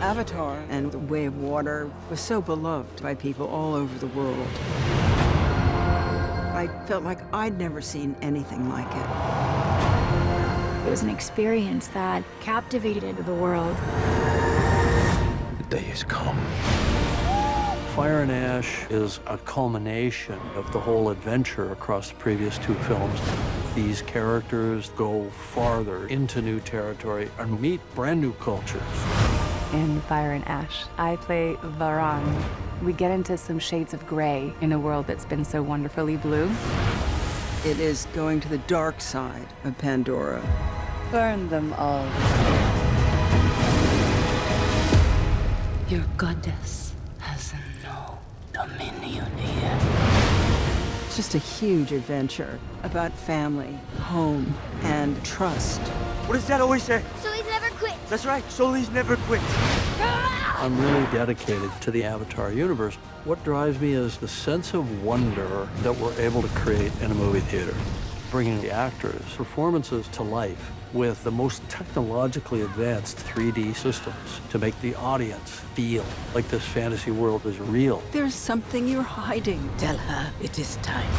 Avatar and The Way of Water was so beloved by people all over the world. I felt like I'd never seen anything like it. It was an experience that captivated the world. The day has come. Fire and Ash is a culmination of the whole adventure across the previous two films. These characters go farther into new territory and meet brand new cultures. In Fire and Ash, I play Varan. We get into some shades of gray in a world that's been so wonderfully blue. It is going to the dark side of Pandora. Burn them all. Your goddess has no dominion here. It's just a huge adventure about family, home, and trust. What does Dad always say? Sully's never quit. That's right, Sully's never quit. I'm really dedicated to the Avatar universe. What drives me is the sense of wonder that we're able to create in a movie theater, bringing the actors' performances to life with the most technologically advanced 3D systems to make the audience feel like this fantasy world is real. There's something you're hiding. Tell her it is time.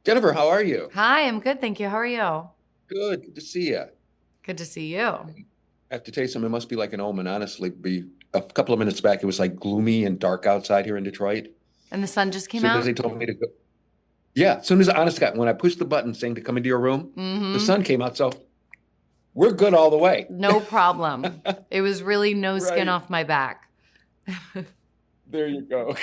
Jennifer, how are you? Hi, I'm good, thank you. How are you? Good to see you. Good to see you. I have to tell you something, it must be like an omen, honestly. A couple of minutes back, it was like gloomy and dark outside here in Detroit. And the sun just came As soon out? as they told me to go. Yeah, as soon as, honest to God, when I pushed the button saying to come into your room, the sun came out, so we're good all the way. No problem. It was really no skin off my back. There you go.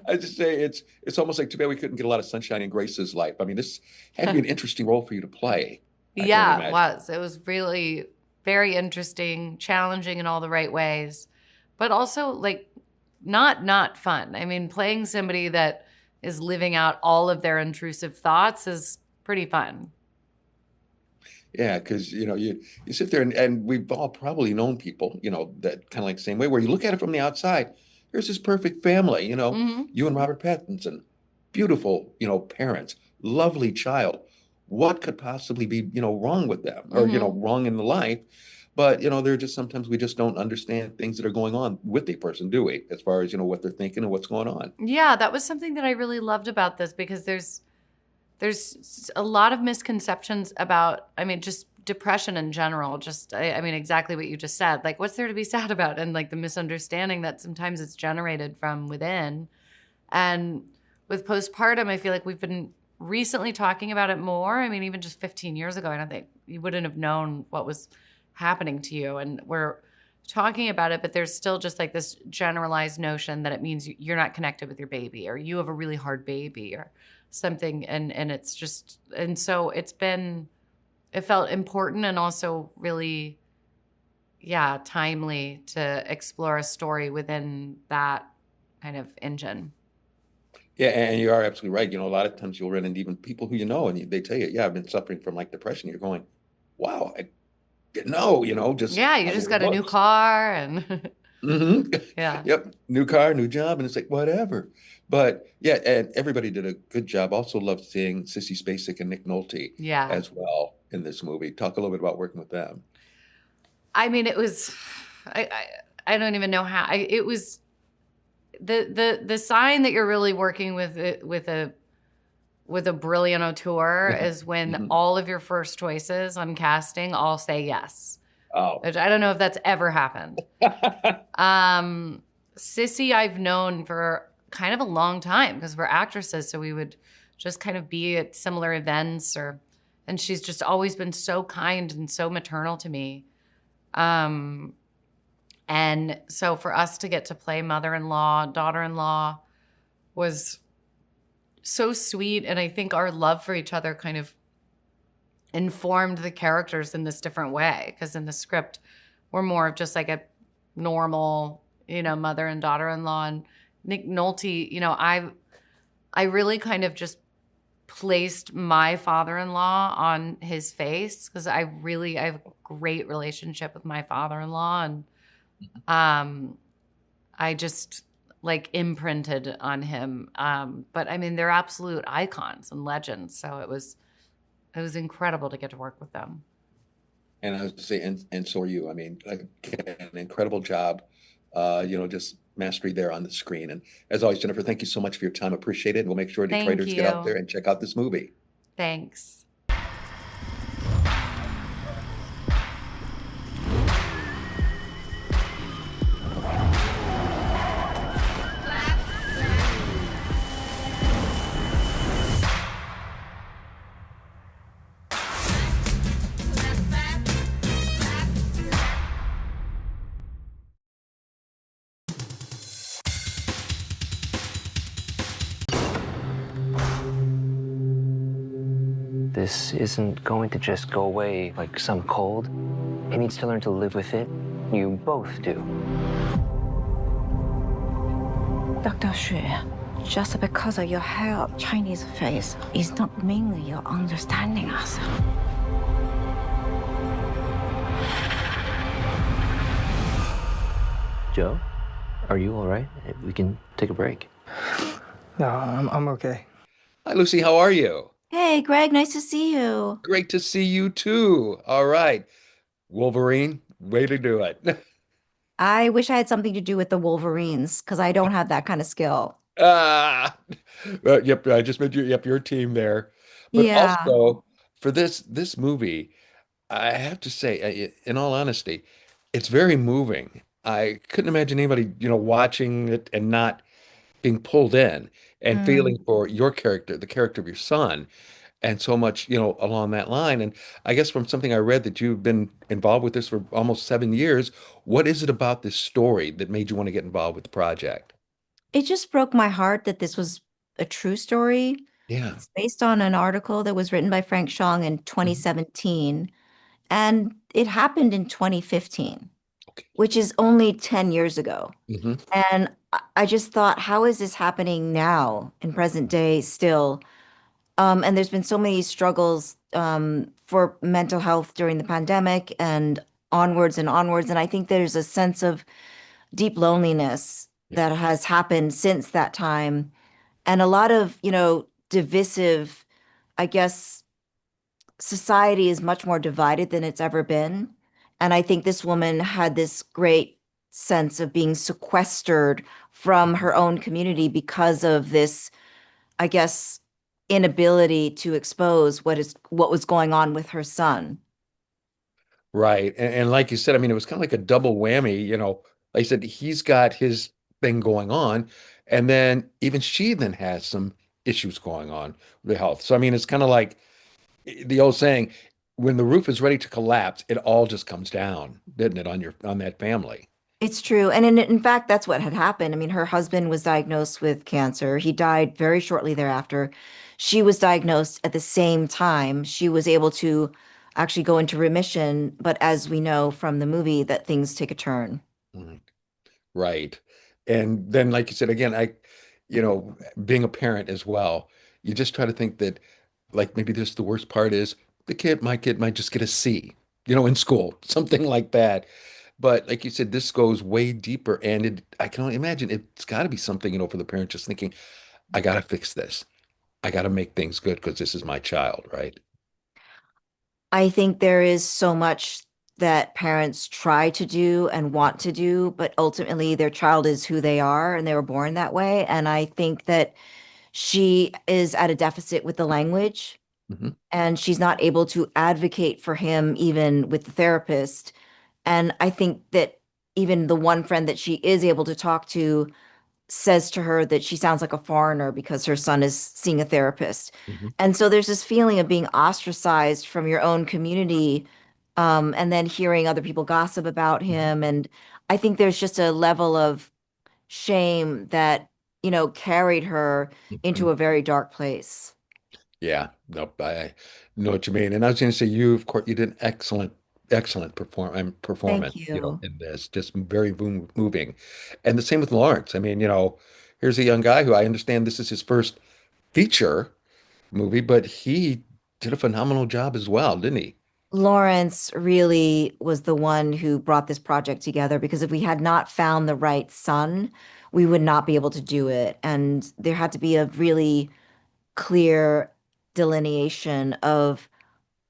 I just say it's almost like too bad we couldn't get a lot of sunshine in Grace's life. I mean, this had to be an interesting role for you to play. Yeah, it was. It was really very interesting, challenging in all the right ways, but also like not fun. I mean, playing somebody that is living out all of their intrusive thoughts is pretty fun. Yeah, because you sit there and we've all probably known people, that kind of like the same way, where you look at it from the outside. Here's this perfect family, you and Robert Pattinson, beautiful, parents, lovely child. What could possibly be, wrong with them or, wrong in the life? But, there are just sometimes we just don't understand things that are going on with a person, do we? As far as, what they're thinking and what's going on. Yeah, that was something that I really loved about this because there's a lot of misconceptions about, just depression in general. Just, I mean, exactly what you just said. Like, what's there to be sad about? And like the misunderstanding that sometimes it's generated from within. And with postpartum, I feel like we've been recently talking about it more. I mean, even just 15 years ago, I don't think you wouldn't have known what was happening to you. And we're talking about it, but there's still just like this generalized notion that it means you're not connected with your baby or you have a really hard baby or something. And it's just, and so it felt important and also really, timely to explore a story within that kind of engine. Yeah, and you are absolutely right. A lot of times you'll run into even people who and they tell you, I've been suffering from like depression. You're going, wow, I didn't know, just. Yeah, you just got a new car and. Yeah. Yep, new car, new job, and it's like, whatever. But yeah, and everybody did a good job. Also loved seeing Sissy Spacek and Nick Nolte as well in this movie. Talk a little bit about working with them. I mean, it was, I don't even know how, it was, the sign that you're really working with a brilliant auteur is when all of your first choices on casting all say yes. Oh. Which I don't know if that's ever happened. Sissy I've known for kind of a long time because we're actresses, so we would just kind of be at similar events or And she's just always been so kind and so maternal to me. And so for us to get to play mother-in-law, daughter-in-law was so sweet. And I think our love for each other kind of informed the characters in this different way. Because in the script, we're more of just like a normal, mother and daughter-in-law. And Nick Nolte, I really kind of just placed my father-in-law on his face because I have a great relationship with my father-in-law, and I just like imprinted on him. But I mean, they're absolute icons and legends, so it was incredible to get to work with them. And I was to say, and so are you. I mean, like, an incredible job. Just mastery there on the screen. And as always, Jennifer, thank you so much for your time. Appreciate it. And we'll make sure Thank Detroiters get out you. there and check out this movie. Thanks. This isn't going to just go away like some cold. He needs to learn to live with it. You both do. Dr. Xu, just because you have Chinese face is not mean you're understanding us. Joe, are you all right? We can take a break. No, I'm okay. Hi, Lucy. How are you? Hey, Greg, nice to see you. Great to see you too. All right. Wolverine, way to do it. I wish I had something to do with the Wolverines because I don't have that kind of skill. Ah, yep. I just meant your team there. But Yeah. also for this movie, I have to say, in all honesty, it's very moving. I couldn't imagine anybody, watching it and not being pulled in and feeling for your character, the character of your son, and so much, along that line. And I guess from something I read that you've been involved with this for almost 7 years, what is it about this story that made you want to get involved with the project? It just broke my heart that this was a true story. Yeah. It's based on an article that was written by Frank Chong in 2017, and it happened in 2015, Okay. which is only 10 years ago. hmm And I just thought, how is this happening now in present day still? And there's been so many struggles for mental health during the pandemic and onwards and onwards. And I think there's a sense of deep loneliness that has happened since that time. And a lot of, divisive, I guess, society is much more divided than it's ever been. And I think this woman had this great sense of being sequestered from her own community because of this, I guess, inability to expose what was going on with her son. Right. And like you said, I mean, it was kind of like a double whammy, like I said, he's got his thing going on, and then even she then has some issues going on with the health. So I mean, it's kind of like the old saying, when the roof is ready to collapse, it all just comes down, didn't it, on that family? It's true. And in fact, that's what had happened. I mean, her husband was diagnosed with cancer. He died very shortly thereafter. She was diagnosed at the same time. She was able to actually go into remission. But as we know from the movie, that things take a turn. Mhm. Right. And then, like you said, again, being a parent as well, you just try to think that, like, maybe this the worst part is my kid might just get a C, in school, something like that. But like you said, this goes way deeper, and I can only imagine it's got to be something, for the parent just thinking, I got to fix this. I got to make things good because this is my child, right? I think there is so much that parents try to do and want to do, but ultimately their child is who they are and they were born that way. And I think that she is at a deficit with the language hmm and she's not able to advocate for him even with the therapist. And I think that even the one friend that she is able to talk to says to her that she sounds like a foreigner because her son is seeing a therapist. Mhm. And so there's this feeling of being ostracized from your own community, and then hearing other people gossip about him. And I think there's just a level of shame that, carried her into Mhm. a very dark place. Yeah, nope, I know what you mean. And I was going to say, you, of course, you did an excellent Thank performance, you. in this, just very moving. And the same with Lawrence. I mean, here's a young guy who I understand this is his first feature movie, but he did a phenomenal job as well, didn't he? Lawrence really was the one who brought this project together because if we had not found the right son, we would not be able to do it. And there had to be a really clear delineation of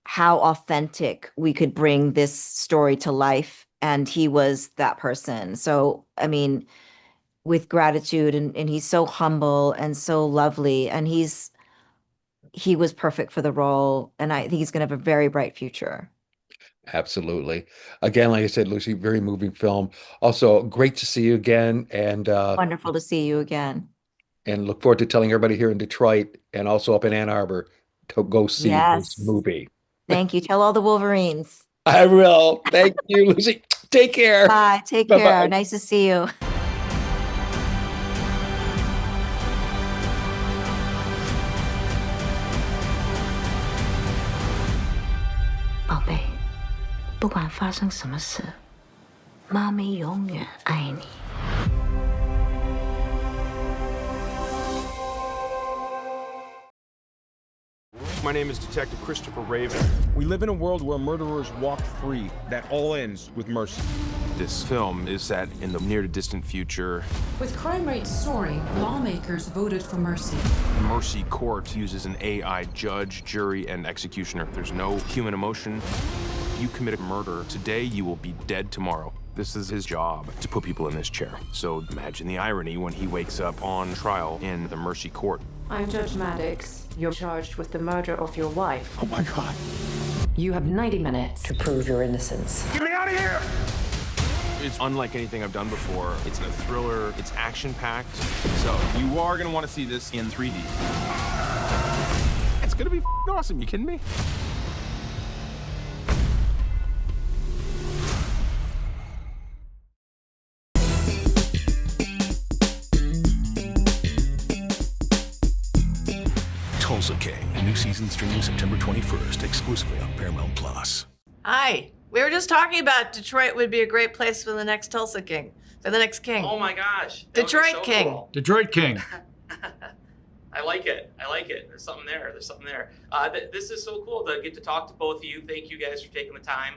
how authentic we could bring this story to life. And he was that person. So, I mean, with gratitude, and he's so humble and so lovely. And he was perfect for the role. And I think he's going to have a very bright future. Absolutely. Again, like I said, Lucy, very moving film. Also, great to see you again, Wonderful to see you again. and look forward to telling everybody here in Detroit and also up in Ann Arbor to go see this Yes. movie. Thank you. Tell all the Wolverines. I will. Thank you, Lucy. Take care. Bye. Take care. Bye-bye. Nice to see you. 宝贝，不管发生什么事，妈咪永远爱你。My name is Detective Christopher Raven. We live in a world where murderers walk free. That all ends with mercy. This film is set in the near to distant future. With crime rates soaring, lawmakers voted for mercy. The Mercy Court uses an AI judge, jury, and executioner. There's no human emotion. If you commit a murder today, you will be dead tomorrow. This is his job, to put people in this chair. So imagine the irony when he wakes up on trial in the Mercy Court. I'm Judge Maddox. You're charged with the murder of your wife. Oh my God. You have 90 minutes to prove your innocence. Get me out of here! It's unlike anything I've done before. It's a thriller, it's action-packed. So you are gonna wanna see this in 3D. It's gonna be awesome, you kidding me? Tulsa King, a new season streaming September 21st, exclusively on Paramount Plus. Hi. We were just talking about Detroit would be a great place for the next Tulsa King, for the next king. Oh my gosh. That would be Detroit so King. cool. Detroit King. I like it. I like it. There's something there. There's something there. This is so cool to get to talk to both of you. Thank you guys for taking the time.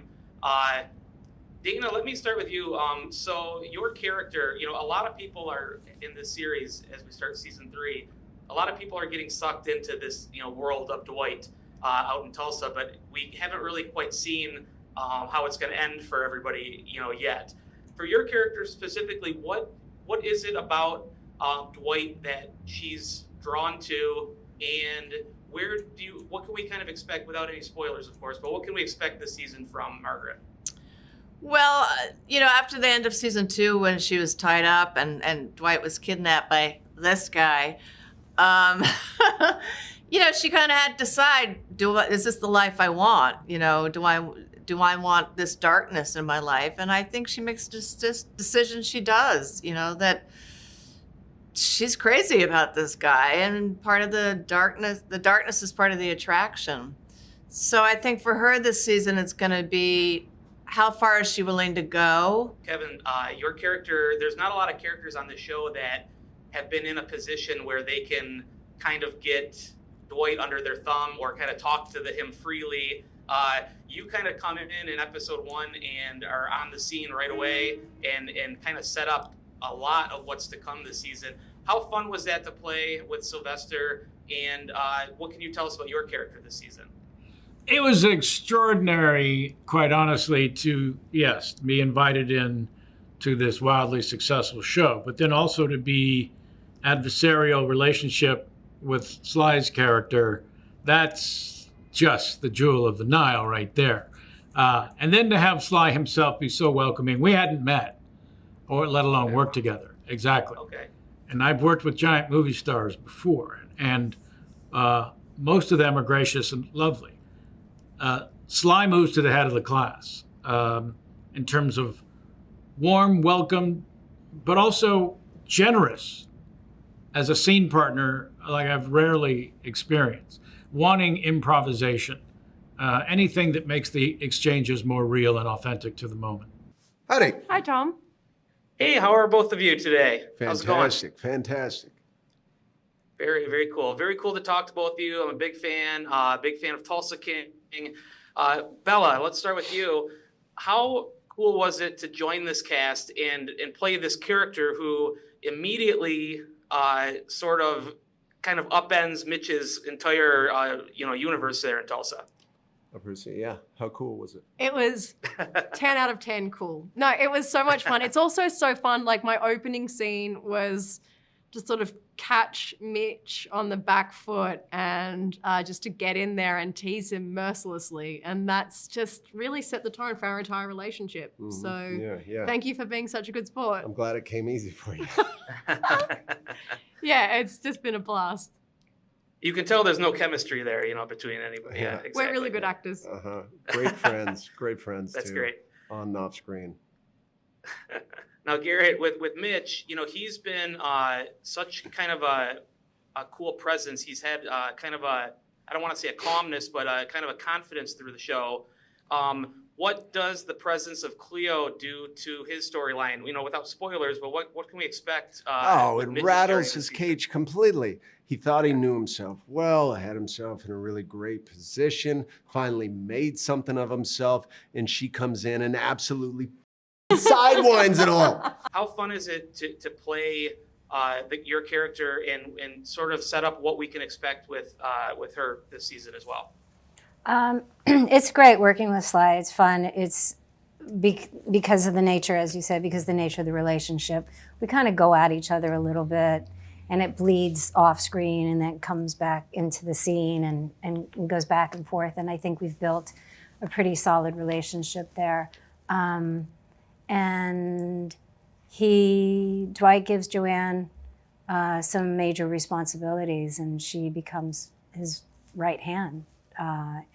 Dana, let me start with you. So your character, a lot of people are in this series as we start season 3. A lot of people are getting sucked into this, world of Dwight out in Tulsa, but we haven't really quite seen how it's going to end for everybody, yet. For your character specifically, what is it about Dwight that she's drawn to, and what can we kind of expect, without any spoilers, of course, but what can we expect this season from Margaret? Well, after the end of season 2, when she was tied up and Dwight was kidnapped by this guy, she kind of had to decide, is this the life I want? Do I want this darkness in my life? And I think she makes this decision she does, that she's crazy about this guy, and part of the darkness is part of the attraction. So I think for her this season, it's going to be, how far is she willing to go? Kevin, your character, there's not a lot of characters on the show that have been in a position where they can kind of get Dwight under their thumb or kind of talk to him freely. You kind of come in episode 1 and are on the scene right away and kind of set up a lot of what's to come this season. How fun was that to play with Sylvester, and what can you tell us about your character this season? It was extraordinary, quite honestly, to be invited in to this wildly successful show, but then also to be adversarial relationship with Sly's character. That's just the jewel of the Nile right there. And then to have Sly himself be so welcoming. We hadn't met, or let alone worked together. Exactly. Okay. And I've worked with giant movie stars before, and most of them are gracious and lovely. Sly moves to the head of the class in terms of warm, welcome, but also generous as a scene partner like I've rarely experienced. Wanting improvisation, anything that makes the exchanges more real and authentic to the moment. Howdy. Hi, Tom. Hey, how are both of you today? How's it going? Fantastic, fantastic. Very, very cool. Very cool to talk to both of you. I'm a big fan of Tulsa King. Bella, let's start with you. How cool was it to join this cast and play this character who immediately sort of kind of upends Mitch's entire universe there in Tulsa? Yeah. How cool was it? It was 10 out of 10 cool. No, it was so much fun. It's also so fun. Like, my opening scene was just sort of catch Mitch on the back foot and just to get in there and tease him mercilessly. And that's just really set the tone for our entire relationship. Mhm. So Yeah. thank you for being such a good sport. I'm glad it came easy for you. Yeah, it's just been a blast. You can tell there's no chemistry there, between anybody. Yeah, exactly. We're really good actors. Great friends That's too. great. On and off screen. Now, Garrett, with Mitch, he's been such kind of a cool presence. He's had kind of I don't want to say a calmness, but kind of a confidence through the show. What does the presence of Cleo do to his storyline? Without spoilers, but what can we expect? With It Mitch's rattles journey his this cage completely. He thought he knew himself well, had himself in a really great position, finally made something of himself, and she comes in and absolutely sidewinds it all. How fun is it to play your character and sort of set up what we can expect with her this season as well? It's great working with Sly. It's fun. It's because of the nature, as you said, because of the nature of the relationship. We kind of go at each other a little bit, and it bleeds off screen and then comes back into the scene and goes back and forth. And I think we've built a pretty solid relationship there. And Dwight gives Joanne some major responsibilities, and she becomes his right hand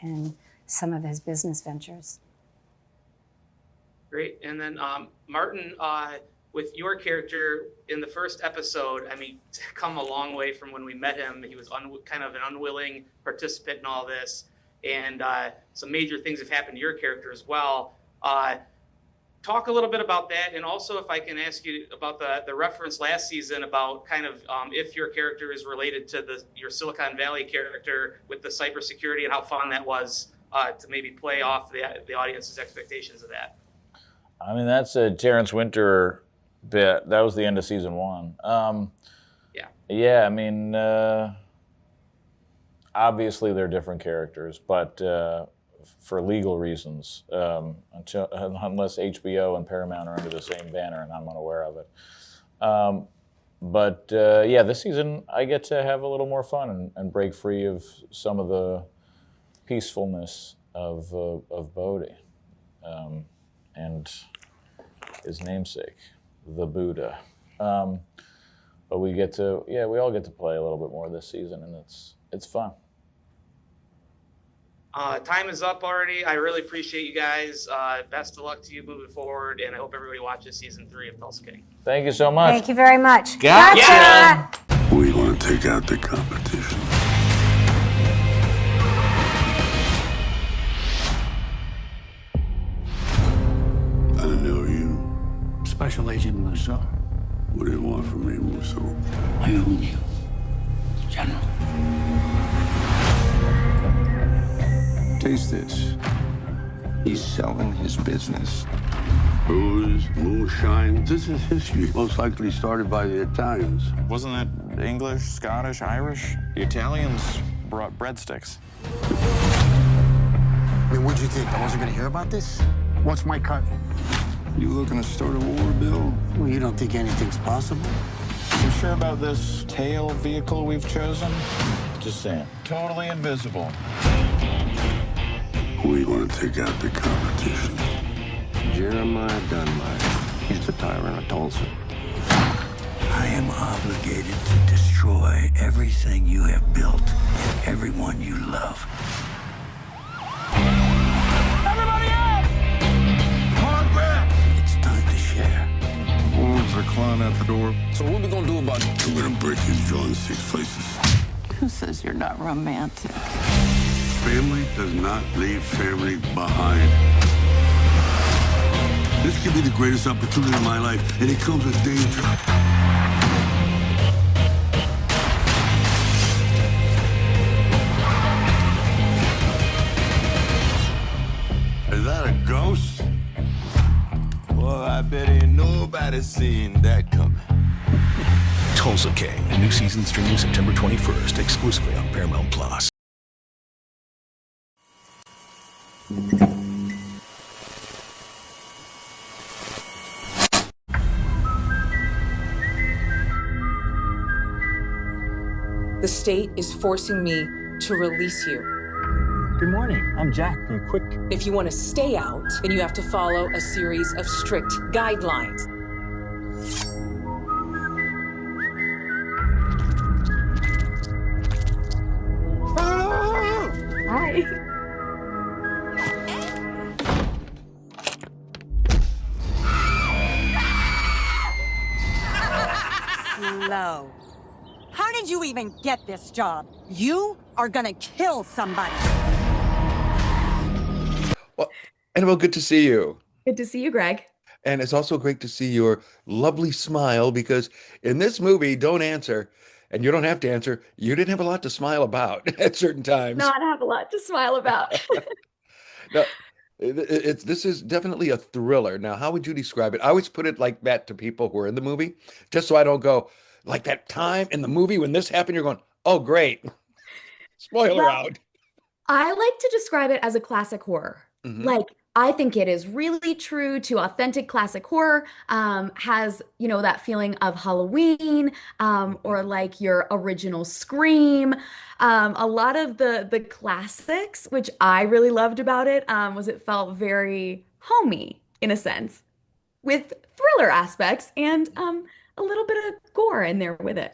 in some of his business ventures. Great. And then Martin, with your character in the first episode, come a long way from when we met him. He was kind of an unwilling participant in all this, and some major things have happened to your character as well. Talk a little bit about that, and also if I can ask you about the reference last season about kind of if your character is related to your Silicon Valley character with the cybersecurity and how fun that was to maybe play off the audience's expectations of that. That's a Terrence Winter bit. That was the end of season 1. Obviously they're different characters, but for legal reasons, unless HBO and Paramount are under the same banner, and I'm unaware of it. This season I get to have a little more fun and break free of some of the peacefulness of Bodhi and his namesake, the Buddha. But we all get to play a little bit more this season, and it's fun. Time is up already. I really appreciate you guys. Best of luck to you moving forward, and I hope everybody watches season 3 of Tulsa King. Thank you so much. Thank you very much. Gotcha. We want to take out the competition. I know you. Special Agent Musso. What do you want from me, Musso? I own you, General. Taste this. He's selling his business. Booze, moonshine. This is history. Most likely started by the Italians. Wasn't it English, Scottish, Irish? The Italians brought breadsticks. What'd you think? I wasn't gonna hear about this? What's my cut? You looking to start a war, Bill? Well, you don't think anything's possible? You sure about this tail vehicle we've chosen? Just saying. Totally invisible. We want to take out the competition. Jeremiah Dunlap. He's the tyrant of Tulsa. I am obligated to destroy everything you have built and everyone you love. Everybody up! It's time to share. Wolves are clawing at the door. So what are we gonna do about it? We're gonna break his jaw in 6 places. Who says you're not romantic? Family does not leave family behind. This could be the greatest opportunity of my life, and it comes with danger. Is that a ghost? Well, I bet ain't nobody seen that coming. Tulsa King, a new season streaming September 21st, exclusively on Paramount Plus. The state is forcing me to release you. Good morning. I'm Jack from Quick. If you want to stay out, then you have to follow a series of strict guidelines. Hi. Slow. How did you even get this job? You are gonna kill somebody. Well, Annabelle, good to see you. Good to see you, Greg. And it's also great to see your lovely smile because in this movie, don't answer, and you don't have to answer, you didn't have a lot to smile about at certain times. Not have a lot to smile about. Now, this is definitely a thriller. Now, how would you describe it? I always put it like that to people who are in the movie, just so I don't go, like that time in the movie when this happened, you're going, oh, great. Spoiler Well, out. I like to describe it as a classic horror. Mhm. Like, I think it is really true to authentic classic horror. Has, that feeling of Halloween, or like your original Scream. A lot of the classics, which I really loved about it, was it felt very homey in a sense, with thriller aspects and a little bit of gore in there with it.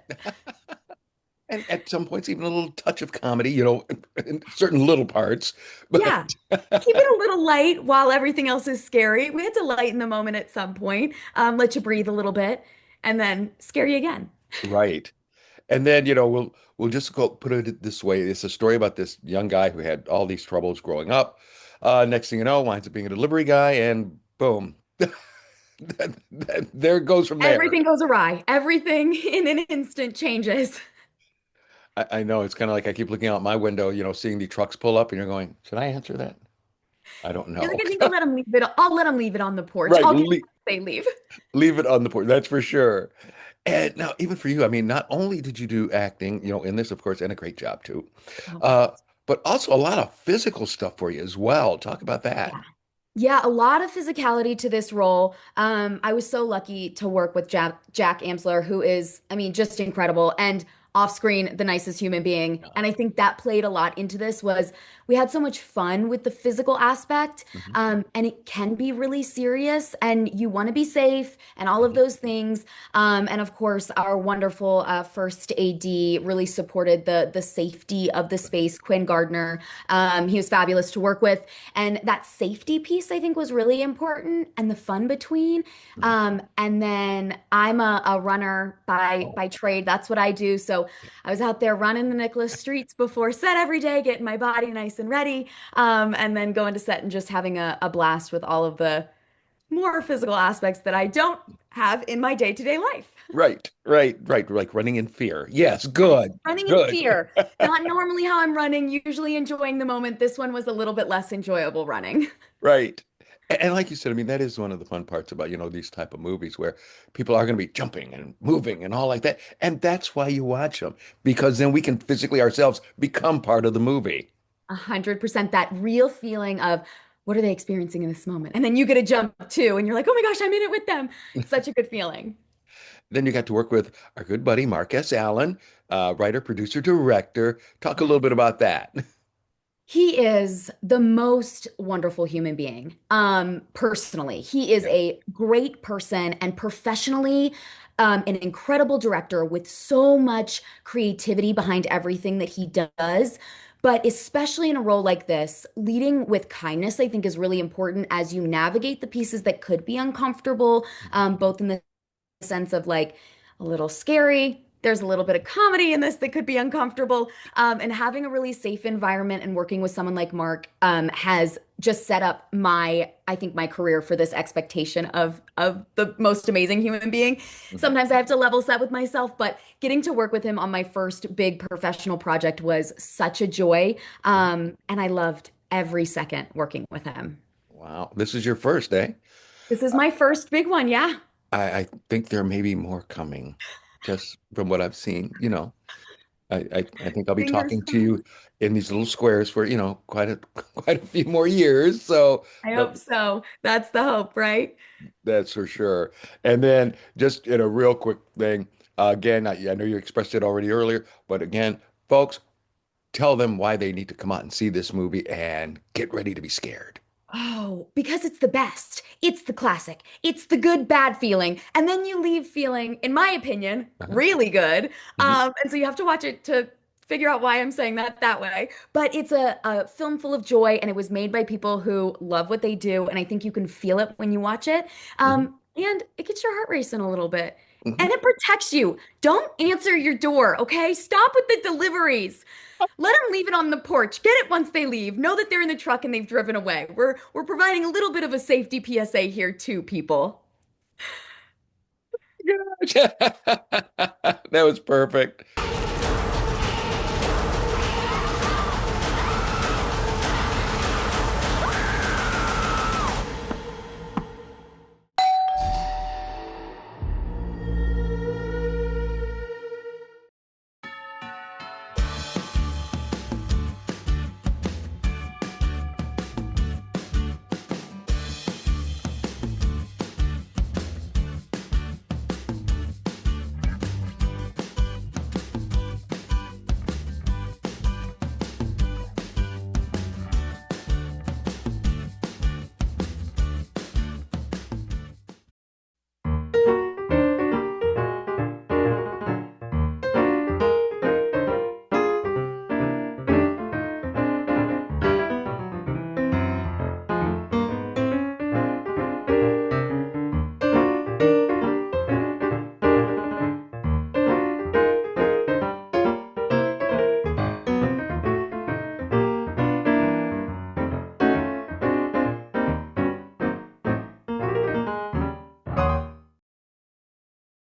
And at some points, even a little touch of comedy, in certain little parts. But Yeah. Keep it a little light while everything else is scary. We had to lighten the moment at some point, let you breathe a little bit, and then scare you again. right. And then, we'll just go put it this way. It's a story about this young guy who had all these troubles growing up. Next thing you know, winds up being a delivery guy, and boom. There it goes from there. Everything goes awry. Everything in an instant changes. I know it's kind of like I keep looking out my window, seeing the trucks pull up, and you're going, should I answer that? I don't know. You're like, I think I'll let him leave it. I'll let him leave it on the porch. Right, I'll get they leave. leave it on the porch. That's for sure. And now, even for you, I mean, not only did you do acting, in this, of course, and a great job too, but also a lot of physical stuff for you as well. Talk about that. Yeah, a lot of physicality to this role. I was so lucky to work with Jack Amsler, who is, just incredible. And off screen, the nicest human being. And I think that played a lot into this was we had so much fun with the physical aspect. And it can be really serious and you want to be safe and all of those things. And of course, our wonderful first AD really supported the safety of the space, Quinn Gardner. He was fabulous to work with. And that safety piece, I think, was really important and the fun between. And then I'm a runner by trade. That's what I do. So I was out there running the Nicholas streets before set every day, getting my body nice and ready, and then going to set and just having a blast with all of the more physical aspects that I don't have in my day-to-day life. Right. Like running in fear. Yes, good. Running good. in fear. Not normally how I'm running, usually enjoying the moment. This one was a little bit less enjoyable running. Right. And like you said, that is one of the fun parts about, these type of movies where people are going to be jumping and moving and all like that. And that's why you watch them, because then we can physically ourselves become part of the movie. 100%. That real feeling of what are they experiencing in this moment? And then you get a jump too, and you're like, oh my gosh, I'm in it with them. It's such a good feeling. Then you got to work with our good buddy, Mark S. Allen, writer, producer, director. Talk a little bit about that. He is the most wonderful human being. Personally, he is a great person and professionally, an incredible director with so much creativity behind everything that he does. But especially in a role like this, leading with kindness, I think, is really important as you navigate the pieces that could be uncomfortable, both in the sense of like a little scary. There's a little bit of comedy in this that could be uncomfortable. And having a really safe environment and working with someone like Mark has just set up I think my career for this expectation of the most amazing human being. Sometimes I have to level set with myself, but getting to work with him on my first big professional project was such a joy. And I loved every second working with him. Wow. This is your first, eh? This is my first big one, yeah. I think there may be more coming, just from what I've seen. I think I'll be Fingers talking to you in these little squares for, quite a quite a few more years. So I hope so. That's the hope, right? that's for sure. And then just in a real quick thing, again, I know you expressed it already earlier, but again, folks, tell them why they need to come out and see this movie and get ready to be scared. Oh, because it's the best. It's the classic. It's the good, bad feeling. And then you leave feeling, in my opinion, really good. And so you have to watch it to figure out why I'm saying that way. But it's a film full of joy, and it was made by people who love what they do. And I think you can feel it when you watch it. And it gets your heart racing a little bit. And it protects you. Don't answer your door, okay? Stop with the deliveries. Let them leave it on the porch. Get it once they leave. Know that they're in the truck and they've driven away. We're providing a little bit of a safety PSA here too, people. That was perfect.